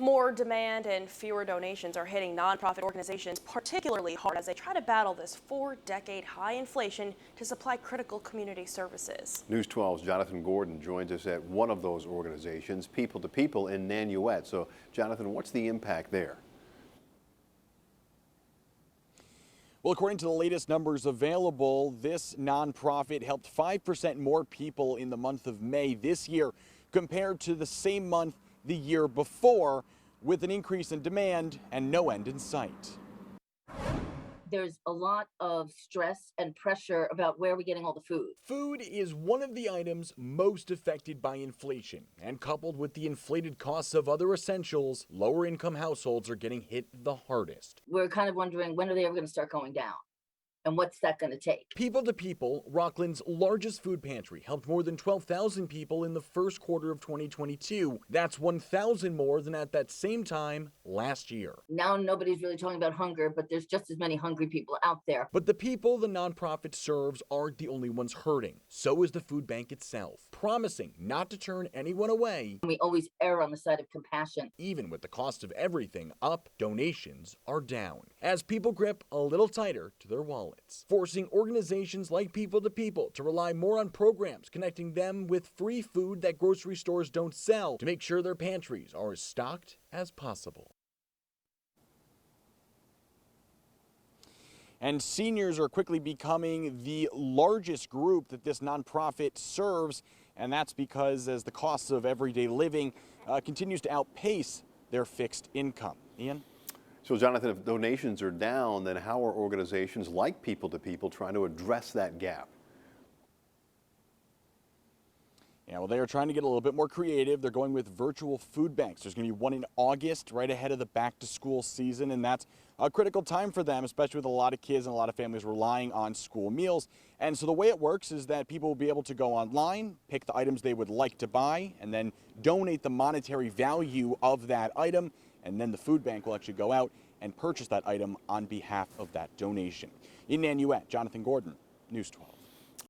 More demand and fewer donations are hitting nonprofit organizations particularly hard as they try to battle this 4-decade high inflation to supply critical community services. News 12's Jonathan Gordon joins us at one of those organizations, People to People in Nanuet. So, Jonathan, what's the impact there? Well, according to the latest numbers available, this nonprofit helped 5% more people in the month of May this year compared to the same month the year before, with an increase in demand and no end in sight. There's a lot of stress and pressure about where we're getting all the food. Food is one of the items most affected by inflation, and coupled with the inflated costs of other essentials, lower income households are getting hit the hardest. We're kind of wondering, when are they ever going to start going down? And what's that going to take? People to People, Rockland's largest food pantry, helped more than 12,000 people in the first quarter of 2022. That's 1,000 more than at that same time last year. Now nobody's really talking about hunger, but there's just as many hungry people out there. But the people the nonprofit serves aren't the only ones hurting. So is the food bank itself, promising not to turn anyone away. We always err on the side of compassion. Even with the cost of everything up, donations are down, as people grip a little tighter to their wallets, forcing organizations like People to People to rely more on programs connecting them with free food that grocery stores don't sell to make sure their pantries are as stocked as possible. And seniors are quickly becoming the largest group that this nonprofit serves, and that's because as the costs of everyday living continues to outpace their fixed income. Ian? So, Jonathan, if donations are down, then how are organizations like People to People trying to address that gap? Yeah, well, they are trying to get a little bit more creative. They're going with virtual food banks. There's going to be one in August, right ahead of the back-to-school season, and that's a critical time for them, especially with a lot of kids and a lot of families relying on school meals. And so the way it works is that people will be able to go online, pick the items they would like to buy, and then donate the monetary value of that item, and then the food bank will actually go out and purchase that item on behalf of that donation. In Nanuet, Jonathan Gordon, News 12.